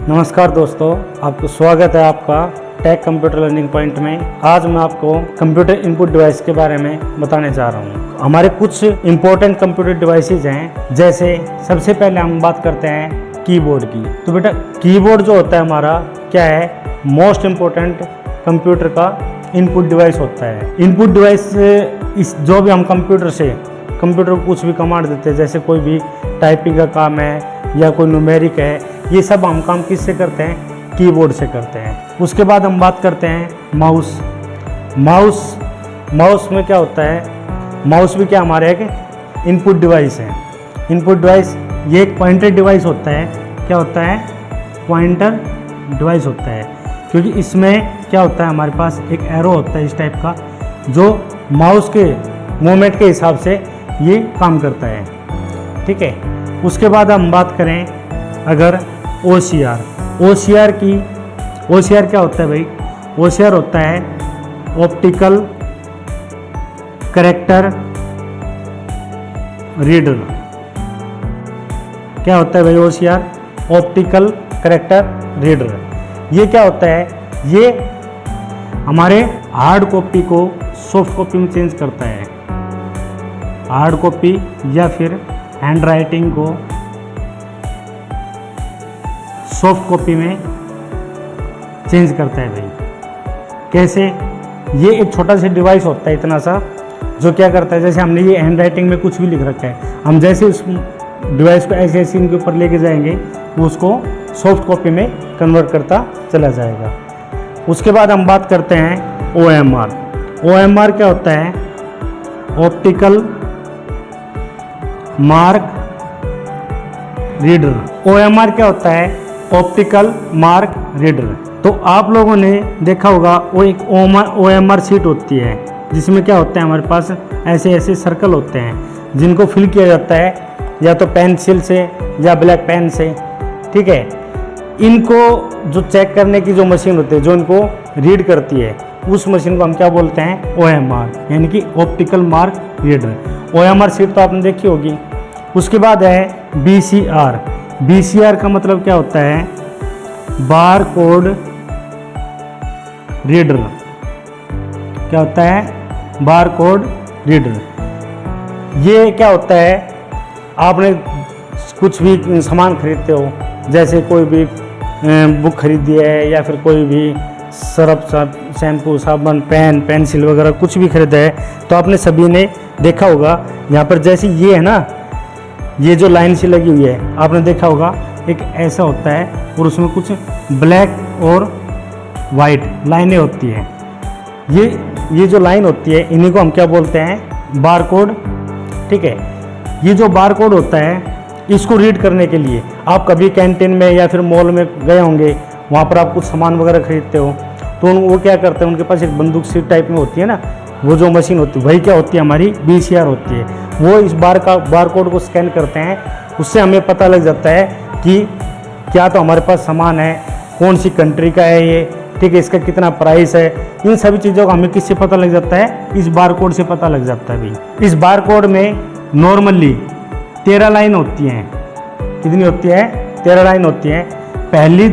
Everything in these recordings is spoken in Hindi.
नमस्कार दोस्तों, आपको स्वागत है आपका टेक कंप्यूटर लर्निंग पॉइंट में। आज मैं आपको कंप्यूटर इनपुट डिवाइस के बारे में बताने जा रहा हूँ। हमारे कुछ इंपॉर्टेंट कंप्यूटर डिवाइसेज हैं, जैसे सबसे पहले हम बात करते हैं कीबोर्ड की। तो बेटा कीबोर्ड जो होता है हमारा क्या है, मोस्ट इम्पोर्टेंट कंप्यूटर का इनपुट डिवाइस होता है। इनपुट डिवाइस इस जो भी हम कंप्यूटर को कुछ भी कमांड देते हैं, जैसे कोई भी टाइपिंग का काम है या कोई न्यूमेरिक है, ये सब हम काम किससे करते हैं, कीबोर्ड से करते हैं। उसके बाद हम बात करते हैं माउस में क्या होता है, माउस भी क्या हमारे एक इनपुट डिवाइस है। इनपुट डिवाइस ये एक पॉइंटर डिवाइस होता है। क्या होता है, पॉइंटर डिवाइस होता है, क्योंकि इसमें क्या होता है, हमारे पास एक एरो होता है इस टाइप का, जो माउस के मूवमेंट के हिसाब से ये काम करता है। ठीक है। उसके बाद हम बात करें अगर OCR क्या होता है भाई, OCR होता है ऑप्टिकल कैरेक्टर रीडर। क्या होता है भाई OCR, ऑप्टिकल कैरेक्टर रीडर। ये क्या होता है, ये हमारे हार्ड कॉपी को सॉफ्ट कॉपी में चेंज करता है। हार्ड कॉपी या फिर हैंड राइटिंग को सॉफ्ट कॉपी में चेंज करता है भाई। कैसे, ये एक छोटा सा डिवाइस होता है इतना सा, जो क्या करता है, जैसे हमने ये हैंड राइटिंग में कुछ भी लिख रखा है, हम जैसे उस डिवाइस को ऐसे ऐसे इनके ऊपर लेके जाएंगे, वो उसको सॉफ्ट कॉपी में कन्वर्ट करता चला जाएगा। उसके बाद हम बात करते हैं OMR क्या होता है, ऑप्टिकल मार्क रीडर। OMR क्या होता है, ऑप्टिकल मार्क रीडर। तो आप लोगों ने देखा होगा, वो एक OMR शीट होती है, जिसमें क्या होता है, हमारे पास ऐसे ऐसे सर्कल होते हैं, जिनको फिल किया जाता है या तो पेंसिल से या ब्लैक पेन से। ठीक है। इनको जो चेक करने की जो मशीन होती है, जो इनको रीड करती है, उस मशीन को हम क्या बोलते हैं, OMR, यानी कि optical mark reader. OMR sheet तो आपने देखी होगी। उसके बाद है BCR का मतलब क्या होता है, बार कोड रीडर। क्या होता है, बार कोड रीडर। ये क्या होता है, आपने कुछ भी सामान खरीदते हो, जैसे कोई भी बुक खरीदी है या फिर कोई भी सर्फ, शैम्पू, साबुन, पेन, पेंसिल वगैरह कुछ भी खरीदा है, तो आपने सभी ने देखा होगा, यहाँ पर जैसे ये है ना, ये जो लाइन सी लगी हुई है, आपने देखा होगा, एक ऐसा होता है और उसमें कुछ ब्लैक और वाइट लाइनें होती हैं। ये जो लाइन होती है, इन्हीं को हम क्या बोलते हैं, बार कोड। ठीक है। ये जो बार कोड होता है, इसको रीड करने के लिए आप कभी कैंटीन में या फिर मॉल में गए होंगे, वहाँ पर आप कुछ सामान वगैरह खरीदते हो, तो वो क्या करते हैं, उनके पास एक बंदूक सी टाइप में होती है ना, वो जो मशीन होती है, वही क्या होती है, हमारी BCR होती है। वो इस बार कोड को स्कैन करते हैं, उससे हमें पता लग जाता है कि क्या तो हमारे पास सामान है, कौन सी कंट्री का है ये, ठीक है, इसका कितना प्राइस है। इन सभी चीज़ों का हमें किससे पता लग जाता है, इस बार कोड से पता लग जाता है भाई। इस बार कोड में नॉर्मली 13 लाइन होती हैं। कितनी होती है, 13 लाइन होती हैं। पहली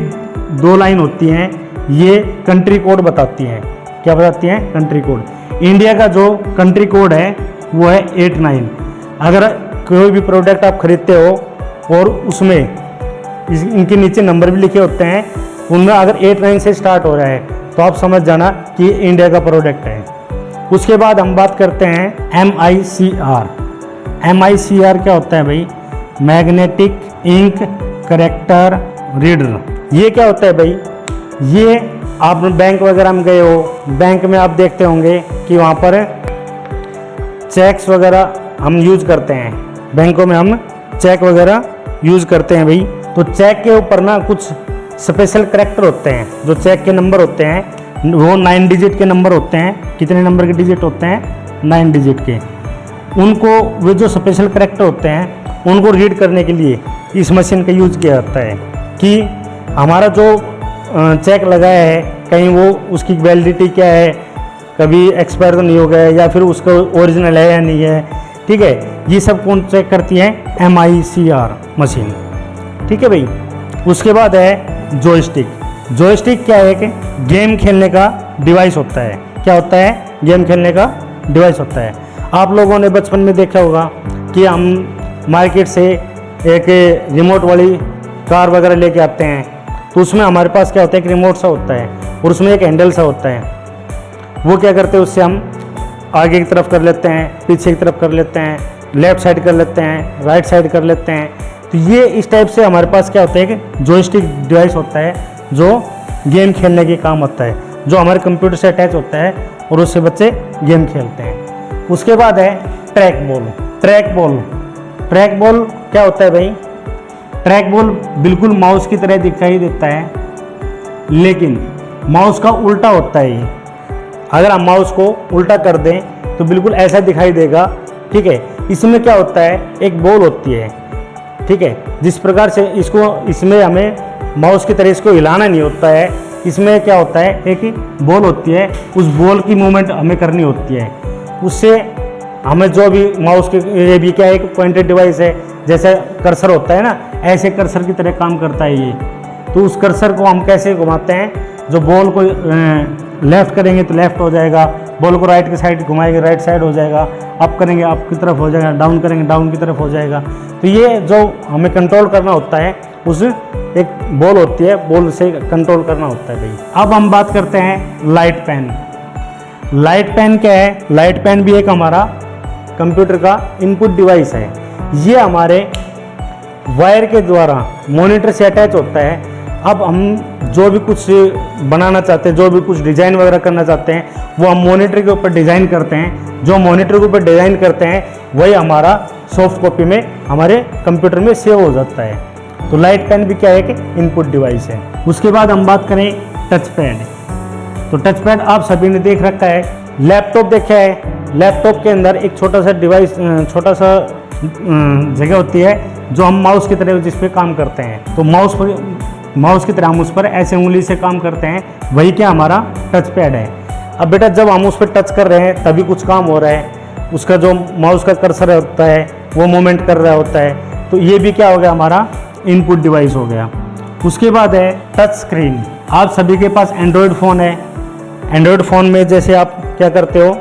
2 लाइन होती हैं, ये कंट्री कोड बताती हैं। क्या बताती हैं, कंट्री कोड। इंडिया का जो कंट्री कोड है वो है 89। अगर कोई भी प्रोडक्ट आप खरीदते हो और उसमें इनके नीचे नंबर भी लिखे होते हैं, उनमें अगर 89 से स्टार्ट हो रहा है, तो आप समझ जाना कि इंडिया का प्रोडक्ट है। उसके बाद हम बात करते हैं MICR क्या होता है भाई, मैग्नेटिक इंक कैरेक्टर रीडर। ये क्या होता है भाई, ये आप बैंक वगैरह में गए हो, बैंक में आप देखते होंगे कि वहाँ पर चेक्स वगैरह हम यूज़ करते हैं, बैंकों में हम चेक वगैरह यूज़ करते हैं भाई। तो चेक के ऊपर ना कुछ स्पेशल कैरेक्टर होते हैं, जो चेक के नंबर होते हैं, वो 9 डिजिट के नंबर होते हैं। कितने नंबर के डिजिट होते हैं, 9 डिजिट के। उनको, वो जो स्पेशल कैरेक्टर होते हैं, उनको रीड करने के लिए इस मशीन का यूज़ किया जाता है, कि हमारा जो चेक लगाया है, कहीं वो उसकी वैलिडिटी क्या है, कभी एक्सपायर तो नहीं हो गया, या फिर उसका ओरिजिनल है या नहीं है। ठीक है, ये सब कौन चेक करती है, MICR मशीन। ठीक है भाई। उसके बाद है जॉयस्टिक। जॉयस्टिक क्या है कि गेम खेलने का डिवाइस होता है। क्या होता है? गेम खेलने का डिवाइस होता है। आप लोगों ने बचपन में देखा होगा कि हम मार्केट से एक रिमोट वाली कार वगैरह लेके आते हैं, तो उसमें हमारे पास क्या होता है, एक रिमोट सा होता है और उसमें एक हैंडल सा होता है। वो क्या करते हैं, उससे हम आगे की तरफ कर लेते हैं, पीछे की तरफ कर लेते हैं, लेफ़्ट साइड कर लेते हैं, राइट साइड कर लेते हैं। तो ये इस टाइप से हमारे पास क्या होता है कि जॉयस्टिक डिवाइस होता है जो गेम खेलने के काम होता है, जो हमारे कंप्यूटर से अटैच होता है और उससे बच्चे गेम खेलते हैं। उसके बाद है track ball. Track ball, track ball क्या होता है भाई? ट्रैक बॉल बिल्कुल माउस की तरह दिखाई देता है, लेकिन माउस का उल्टा होता है ये। अगर हम माउस को उल्टा कर दें तो बिल्कुल ऐसा दिखाई देगा, ठीक है। इसमें क्या होता है, एक बॉल होती है, ठीक है। जिस प्रकार से इसमें हमें माउस की तरह इसको हिलाना नहीं होता है, इसमें क्या होता है, एक बॉल होती है, उस बॉल की मूवमेंट हमें करनी होती है। उससे हमें जो भी माउस के, ये भी क्या है, एक पॉइंटेड डिवाइस है, जैसे कर्सर होता है ना, ऐसे कर्सर की तरह काम करता है ये। तो उस कर्सर को हम कैसे घुमाते हैं, जो बॉल को लेफ़्ट करेंगे तो लेफ़्ट हो जाएगा, बॉल को राइट की साइड घुमाएंगे राइट साइड हो जाएगा, अप करेंगे अप की तरफ हो जाएगा, डाउन करेंगे डाउन की तरफ हो जाएगा। तो ये जो हमें कंट्रोल करना होता है, उस एक बॉल होती है, बॉल से कंट्रोल करना होता है भाई। अब हम बात करते हैं लाइट पेन। लाइट पेन क्या है? लाइट पेन भी एक हमारा कंप्यूटर का इनपुट डिवाइस है। ये हमारे वायर के द्वारा मॉनिटर से अटैच होता है। अब हम जो भी कुछ बनाना चाहते हैं, जो भी कुछ डिज़ाइन वगैरह करना चाहते हैं, वो हम मॉनिटर के ऊपर डिज़ाइन करते हैं। जो मॉनिटर के ऊपर डिज़ाइन करते हैं वही हमारा सॉफ्ट कॉपी में हमारे कंप्यूटर में सेव हो जाता है। तो लाइट पेन भी क्या है कि इनपुट डिवाइस है। उसके बाद हम बात करें टच पैड। तो टच पैड आप सभी ने देख रखा है, लैपटॉप देखा है। लैपटॉप के अंदर एक छोटा सा डिवाइस, छोटा सा जगह होती है जो हम माउस की तरह जिस पे काम करते हैं। तो माउस की तरह हम उस पर ऐसे उंगली से काम करते हैं, वही क्या हमारा टच पैड है। अब बेटा जब हम उस पर टच कर रहे हैं तभी कुछ काम हो रहा है, उसका जो माउस का कर्सर होता है वो मूवमेंट कर रहा होता है। तो ये भी क्या हो गया, हमारा इनपुट डिवाइस हो गया। उसके बाद है टच स्क्रीन। आप सभी के पास एंड्रॉयड फ़ोन है। एंड्रॉयड फ़ोन में जैसे आप क्या करते हो,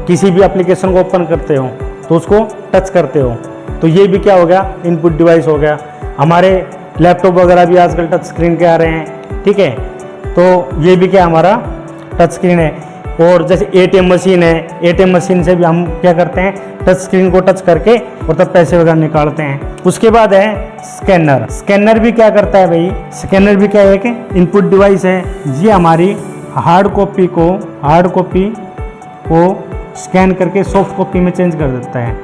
किसी भी एप्लीकेशन को ओपन करते हो तो उसको टच करते हो, तो ये भी क्या हो गया, इनपुट डिवाइस हो गया। हमारे लैपटॉप वगैरह भी आजकल टच स्क्रीन के आ रहे हैं, ठीक है। तो ये भी क्या हमारा टच स्क्रीन है। और जैसे एटीएम मशीन है, एटीएम मशीन से भी हम क्या करते हैं, टच स्क्रीन को टच करके और तब पैसे वगैरह निकालते हैं। उसके बाद है स्कैनर। स्कैनर भी क्या करता है भाई, स्कैनर भी क्या है कि इनपुट डिवाइस है। ये हमारी हार्ड कॉपी को स्कैन करके सॉफ्ट कॉपी में चेंज कर देता है,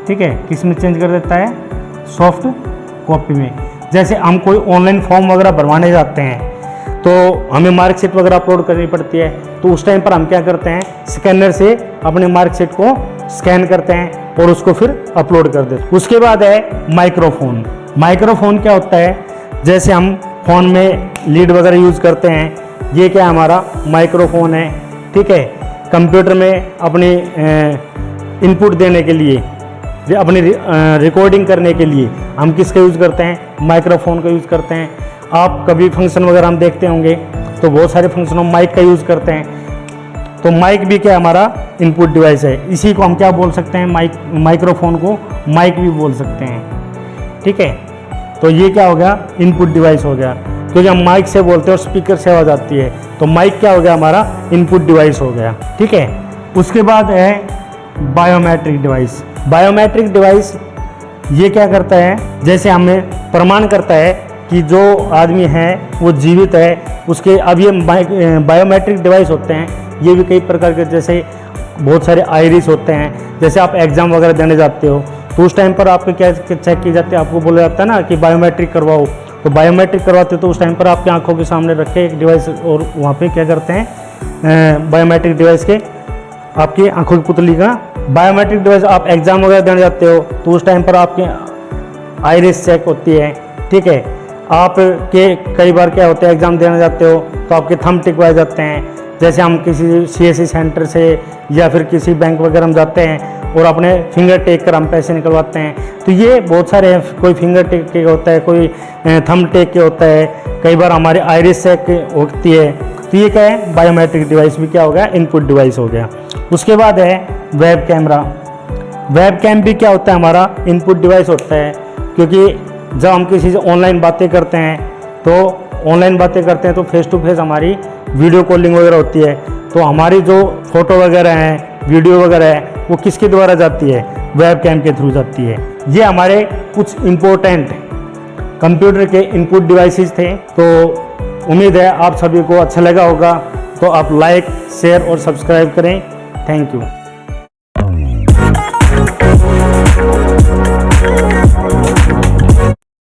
ठीक है। किस में चेंज कर देता है, सॉफ्ट कॉपी में। जैसे हम कोई ऑनलाइन फॉर्म वगैरह भरवाने जाते हैं तो हमें मार्कशीट वगैरह अपलोड करनी पड़ती है, तो उस टाइम पर हम क्या करते हैं, स्कैनर से अपने मार्कशीट को स्कैन करते हैं और उसको फिर अपलोड कर देते हैं। उसके बाद है माइक्रोफोन। माइक्रोफोन क्या होता है, जैसे हम फ़ोन में लीड वगैरह यूज़ करते हैं, ये क्या हमारा माइक्रोफोन है, ठीक है। कंप्यूटर में अपनी इनपुट देने के लिए, अपनी रिकॉर्डिंग करने के लिए हम किसका यूज़ करते हैं, माइक्रोफोन का यूज़ करते हैं। आप कभी फंक्शन वगैरह हम देखते होंगे तो बहुत सारे फंक्शन हम माइक का यूज़ करते हैं। तो माइक भी क्या हमारा इनपुट डिवाइस है। इसी को हम क्या बोल सकते हैं, माइक्रोफोन को माइक भी बोल सकते हैं, ठीक है। तो ये क्या हो गया, इनपुट डिवाइस हो गया, क्योंकि हम माइक से बोलते हैं और स्पीकर से आवाज़ आती है। तो माइक क्या हो गया, हमारा इनपुट डिवाइस हो गया, ठीक है। उसके बाद है बायोमेट्रिक डिवाइस। बायोमेट्रिक डिवाइस ये क्या करता है, जैसे हमें प्रमाण करता है कि जो आदमी है वो जीवित है, उसके अब ये बायोमेट्रिक डिवाइस होते हैं। ये भी कई प्रकार के, जैसे बहुत सारे आइरिस होते हैं। जैसे आप एग्ज़ाम वगैरह देने जाते हो तो उस टाइम पर आपके क्या चेक की जाती है, आपको बोला जाता है ना कि बायोमेट्रिक करवाओ। तो बायोमेट्रिक करवाते हो तो उस टाइम पर आपकी आंखों के सामने रखे एक डिवाइस और वहाँ पे क्या करते हैं, बायोमेट्रिक डिवाइस के आपकी आंखों की पुतली का बायोमेट्रिक डिवाइस। आप एग्ज़ाम वगैरह देने जाते हो तो उस टाइम पर आपके आइरिस चेक होती है, ठीक है। आप के कई बार क्या होता है, एग्ज़ाम देने जाते हो तो आपके थंब टिकवाए जाते हैं। जैसे हम किसी CSC सेंटर से या फिर किसी बैंक वगैरह में जाते हैं और अपने फिंगर टेक कर हम पैसे निकलवाते हैं, तो ये बहुत सारे हैं। कोई फिंगर टेक के होता है, कोई थंब टेक के होता है, कई बार हमारी आइरिस चेक होती है। तो ये क्या है, बायोमेट्रिक डिवाइस भी क्या हो गया, इनपुट डिवाइस हो गया। उसके बाद है वेब कैमरा। वेब कैम भी क्या होता है, हमारा इनपुट डिवाइस होता है, क्योंकि जब हम किसी से ऑनलाइन बातें करते हैं तो फेस टू फेस हमारी वीडियो कॉलिंग वगैरह होती है, तो हमारी जो फ़ोटो वगैरह हैं, वीडियो वगैरह है, वो किसके द्वारा जाती है, वेब कैम के थ्रू जाती है। ये हमारे कुछ इम्पोर्टेंट कंप्यूटर के इनपुट डिवाइसेस थे। तो उम्मीद है आप सभी को अच्छा लगा होगा, तो आप लाइक, शेयर और सब्सक्राइब करें। Thank you.